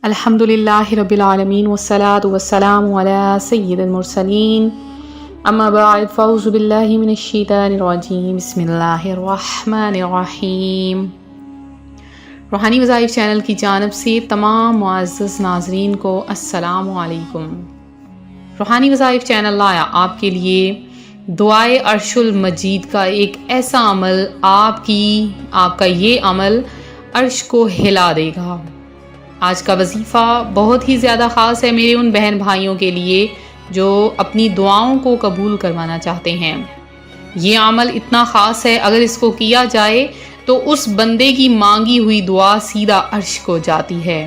الحمدللہ رب العالمین والصلاة والسلام علی سید المرسلین اما بعد فاعوذ باللہ من الشیطان الرجیم بسم اللہ الرحمن الرحیم۔ روحانی وظائف چینل کی جانب سے تمام معزز ناظرین کو السلام علیکم۔ روحانی وظائف چینل لایا آپ کے لیے دعائے عرش المجید کا ایک ایسا عمل، آپ کا یہ عمل عرش کو ہلا دے گا۔ آج کا وظیفہ بہت ہی زیادہ خاص ہے میرے ان بہن بھائیوں کے لیے جو اپنی دعاؤں کو قبول کروانا چاہتے ہیں۔ یہ عمل اتنا خاص ہے، اگر اس کو کیا جائے تو اس بندے کی مانگی ہوئی دعا سیدھا عرش کو جاتی ہے،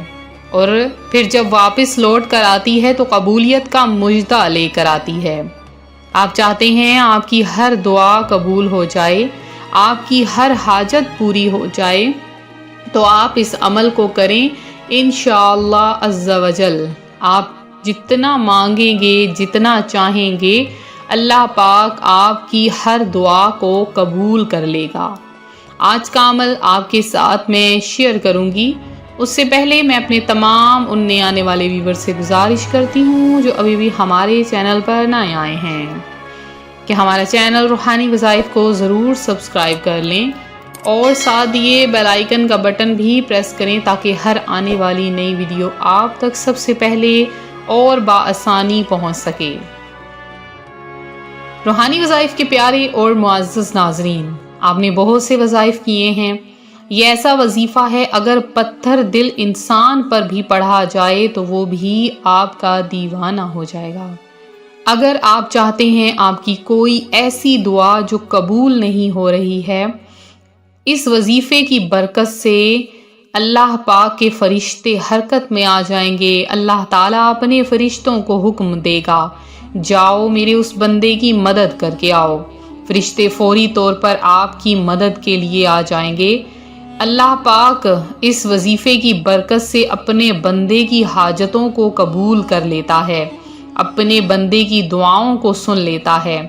اور پھر جب واپس لوٹ کر آتی ہے تو قبولیت کا مژدہ لے کر آتی ہے۔ آپ چاہتے ہیں آپ کی ہر دعا قبول ہو جائے، آپ کی ہر حاجت پوری ہو جائے، تو آپ اس عمل کو کریں انشاءاللہ عز و جل۔ آپ جتنا مانگیں گے، جتنا چاہیں گے، اللہ پاک آپ کی ہر دعا کو قبول کر لے گا۔ آج کا عمل آپ کے ساتھ میں شیئر کروں گی، اس سے پہلے میں اپنے تمام ان نئے آنے والے ویور سے گزارش کرتی ہوں جو ابھی بھی ہمارے چینل پر نئے آئے ہیں کہ ہمارا چینل روحانی وظائف کو ضرور سبسکرائب کر لیں، اور ساتھ دیے بیل آئیکن کا بٹن بھی پریس کریں تاکہ ہر آنے والی نئی ویڈیو آپ تک سب سے پہلے اور بآسانی پہنچ سکے۔ روحانی وظائف کے پیارے اور معزز ناظرین، آپ نے بہت سے وظائف کیے ہیں۔ یہ ایسا وظیفہ ہے اگر پتھر دل انسان پر بھی پڑھا جائے تو وہ بھی آپ کا دیوانہ ہو جائے گا۔ اگر آپ چاہتے ہیں آپ کی کوئی ایسی دعا جو قبول نہیں ہو رہی ہے، اس وظیفے کی برکت سے اللہ پاک کے فرشتے حرکت میں آ جائیں گے۔ اللہ تعالیٰ اپنے فرشتوں کو حکم دے گا، جاؤ میرے اس بندے کی مدد کر کے آؤ۔ فرشتے فوری طور پر آپ کی مدد کے لیے آ جائیں گے۔ اللہ پاک اس وظیفے کی برکت سے اپنے بندے کی حاجتوں کو قبول کر لیتا ہے، اپنے بندے کی دعاؤں کو سن لیتا ہے۔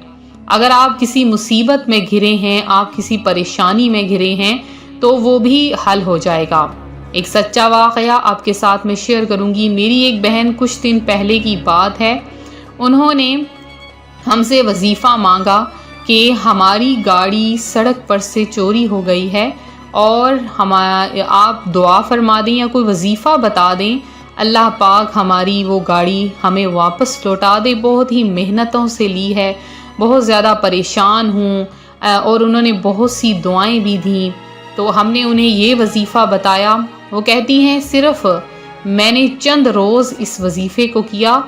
اگر آپ کسی مصیبت میں گھرے ہیں، آپ کسی پریشانی میں گھرے ہیں، تو وہ بھی حل ہو جائے گا۔ ایک سچا واقعہ آپ کے ساتھ میں شیئر کروں گی۔ میری ایک بہن، کچھ دن پہلے کی بات ہے، انہوں نے ہم سے وظیفہ مانگا کہ ہماری گاڑی سڑک پر سے چوری ہو گئی ہے اور آپ دعا فرما دیں یا کوئی وظیفہ بتا دیں، اللہ پاک ہماری وہ گاڑی ہمیں واپس لوٹا دے۔ بہت ہی محنتوں سے لی ہے، بہت زیادہ پریشان ہوں، اور انہوں نے بہت سی دعائیں بھی دیں۔ تو ہم نے انہیں یہ وظیفہ بتایا، وہ کہتی ہیں صرف میں نے چند روز اس وظیفے کو کیا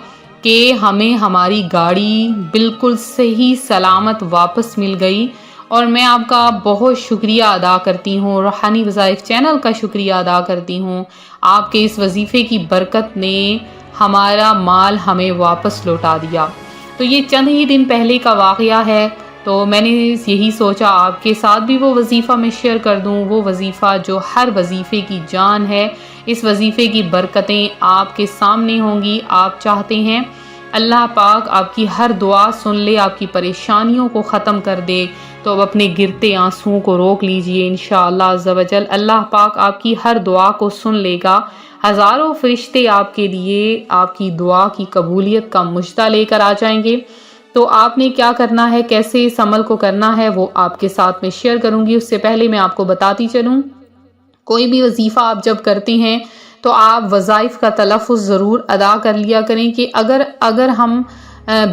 کہ ہمیں ہماری گاڑی بالکل صحیح سلامت واپس مل گئی، اور میں آپ کا بہت شکریہ ادا کرتی ہوں، روحانی وظائف چینل کا شکریہ ادا کرتی ہوں۔ آپ کے اس وظیفے کی برکت نے ہمارا مال ہمیں واپس لوٹا دیا۔ تو یہ چند ہی دن پہلے کا واقعہ ہے، تو میں نے یہی سوچا آپ کے ساتھ بھی وہ وظیفہ میں شیئر کر دوں، وہ وظیفہ جو ہر وظیفے کی جان ہے۔ اس وظیفے کی برکتیں آپ کے سامنے ہوں گی۔ آپ چاہتے ہیں اللہ پاک آپ کی ہر دعا سن لے، آپ کی پریشانیوں کو ختم کر دے، تو اب اپنے گرتے آنسوؤں کو روک لیجئے انشاءاللہ عز و جل۔ اللہ پاک آپ کی ہر دعا کو سن لے گا۔ ہزاروں فرشتے آپ کے لیے آپ کی دعا کی قبولیت کا مژدہ لے کر آ جائیں گے۔ تو آپ نے کیا کرنا ہے، کیسے اس عمل کو کرنا ہے، وہ آپ کے ساتھ میں شیئر کروں گی۔ اس سے پہلے میں آپ کو بتاتی چلوں، کوئی بھی وظیفہ آپ جب کرتے ہیں تو آپ وظائف کا تلفظ ضرور ادا کر لیا کریں، کہ اگر ہم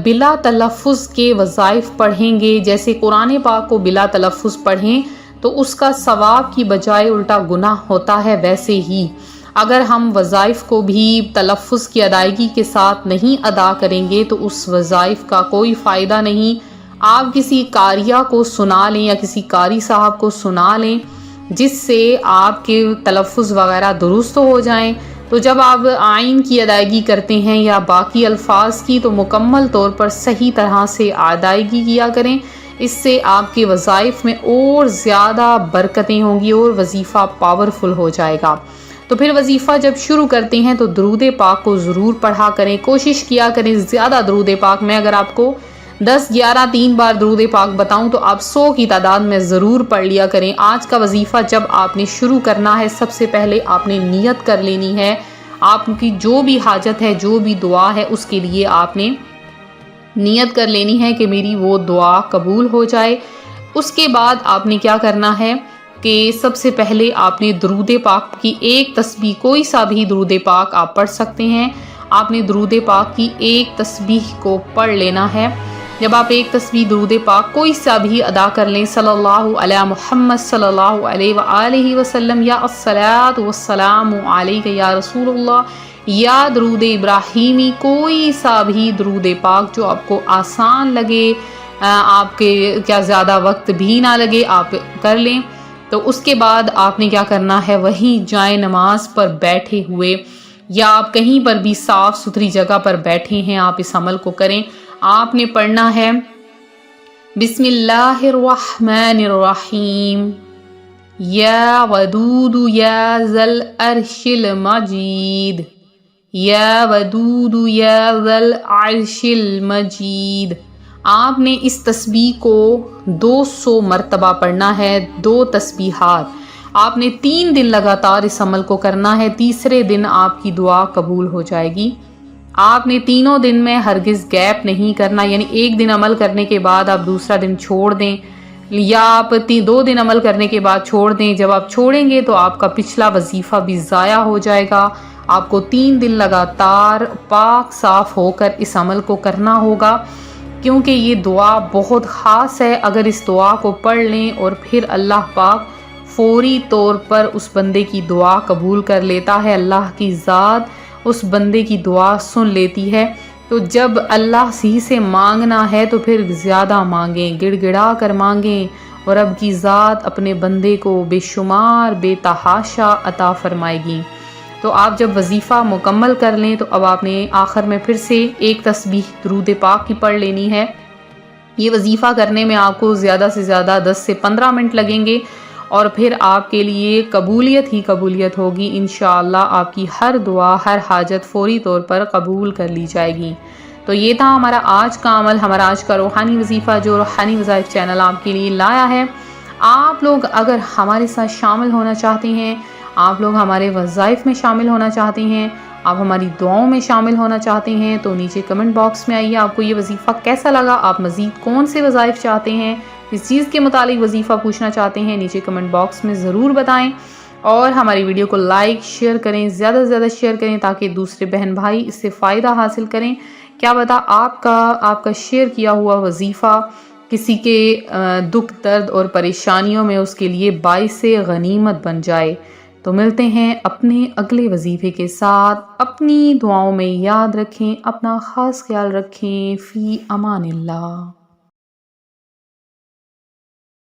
بلا تلفظ کے وظائف پڑھیں گے، جیسے قرآن پاک کو بلا تلفظ پڑھیں تو اس کا ثواب کی بجائے الٹا گناہ ہوتا ہے، ویسے ہی اگر ہم وظائف کو بھی تلفظ کی ادائیگی کے ساتھ نہیں ادا کریں گے تو اس وظائف کا کوئی فائدہ نہیں۔ آپ کسی قاریہ کو سنا لیں یا کسی قاری صاحب کو سنا لیں جس سے آپ کے تلفظ وغیرہ درست ہو جائیں، تو جب آپ آئین کی ادائیگی کرتے ہیں یا باقی الفاظ کی تو مکمل طور پر صحیح طرح سے ادائیگی کیا کریں۔ اس سے آپ کے وظائف میں اور زیادہ برکتیں ہوں گی اور وظیفہ پاورفل ہو جائے گا۔ تو پھر وظیفہ جب شروع کرتے ہیں تو درود پاک کو ضرور پڑھا کریں، کوشش کیا کریں زیادہ درود پاک میں، اگر آپ کو 10 11 3 بار درود پاک بتاؤں تو آپ 100 کی تعداد میں ضرور پڑھ لیا کریں۔ آج کا وظیفہ جب آپ نے شروع کرنا ہے، سب سے پہلے آپ نے نیت کر لینی ہے، آپ کی جو بھی حاجت ہے، جو بھی دعا ہے، اس کے لیے آپ نے نیت کر لینی ہے کہ میری وہ دعا قبول ہو جائے۔ اس کے بعد آپ نے کیا کرنا ہے کہ سب سے پہلے آپ نے درود پاک کی ایک تسبیح، کوئی سا بھی درود پاک آپ پڑھ سکتے ہیں، آپ نے درود پاک کی ایک تسبیح کو پڑھ لینا ہے۔ جب آپ ایک تسبیح درود پاک کوئی سا بھی ادا کر لیں، صلی اللہ علی محمد صلی اللہ علیہ وآلہ وسلم، یا الصلاۃ والسلام علیک یا رسول اللہ، یا درود ابراہیمی، کوئی سا بھی درود پاک جو آپ کو آسان لگے، آپ کے کیا زیادہ وقت بھی نہ لگے، آپ کر لیں۔ تو اس کے بعد آپ نے کیا کرنا ہے، وہیں جائے نماز پر بیٹھے ہوئے یا آپ کہیں پر بھی صاف ستھری جگہ پر بیٹھے ہیں، آپ اس عمل کو کریں۔ آپ نے پڑھنا ہے بسم اللہ الرحمن الرحیم، یا ودود یا ذل عرش المجید، یا ودود یا ذل عرش المجید۔ آپ نے اس تسبیح کو 200 مرتبہ پڑھنا ہے، 2 تسبیحات۔ آپ نے 3 دن لگاتار اس عمل کو کرنا ہے، تیسرے دن آپ کی دعا قبول ہو جائے گی۔ آپ نے تینوں دن میں ہرگز گیپ نہیں کرنا، یعنی ایک دن عمل کرنے کے بعد آپ دوسرا دن چھوڑ دیں، یا آپ 2 دن عمل کرنے کے بعد چھوڑ دیں۔ جب آپ چھوڑیں گے تو آپ کا پچھلا وظیفہ بھی ضائع ہو جائے گا۔ آپ کو 3 دن لگاتار پاک صاف ہو کر اس عمل کو کرنا ہوگا، کیونکہ یہ دعا بہت خاص ہے۔ اگر اس دعا کو پڑھ لیں اور پھر اللہ پاک فوری طور پر اس بندے کی دعا قبول کر لیتا ہے، اللہ کی ذات اس بندے کی دعا سن لیتی ہے۔ تو جب اللہ سے مانگنا ہے تو پھر زیادہ مانگیں، گڑ گڑا کر مانگیں، اور رب کی ذات اپنے بندے کو بے شمار بے تحاشا عطا فرمائے گی۔ تو آپ جب وظیفہ مکمل کر لیں تو اب آپ نے آخر میں پھر سے ایک تسبیح درود پاک کی پڑھ لینی ہے۔ یہ وظیفہ کرنے میں آپ کو زیادہ سے زیادہ 10 سے 15 منٹ لگیں گے، اور پھر آپ کے لیے قبولیت ہی قبولیت ہوگی۔ انشاءاللہ آپ کی ہر دعا، ہر حاجت فوری طور پر قبول کر لی جائے گی۔ تو یہ تھا ہمارا آج کا عمل، ہمارا آج کا روحانی وظیفہ جو روحانی وظائف چینل آپ کے لیے لایا ہے۔ آپ لوگ اگر ہمارے ساتھ شامل ہونا چاہتے ہیں، آپ لوگ ہمارے وظائف میں شامل ہونا چاہتے ہیں، آپ ہماری دعاؤں میں شامل ہونا چاہتے ہیں، تو نیچے کمنٹ باکس میں آئیے، آپ کو یہ وظیفہ کیسا لگا، آپ مزید کون سے وظائف چاہتے ہیں، اس چیز کے متعلق وظیفہ پوچھنا چاہتے ہیں، نیچے کمنٹ باکس میں ضرور بتائیں، اور ہماری ویڈیو کو لائک شیئر کریں، زیادہ سے زیادہ شیئر کریں تاکہ دوسرے بہن بھائی اس سے فائدہ حاصل کریں۔ کیا پتہ آپ کا شیئر کیا ہوا وظیفہ کسی کے دکھ درد اور پریشانیوں میں اس کے لیے باعث غنیمت بن جائے۔ تو ملتے ہیں اپنے اگلے وظیفے کے ساتھ، اپنی دعاؤں میں یاد رکھیں، اپنا خاص خیال رکھیں، فی امان اللہ۔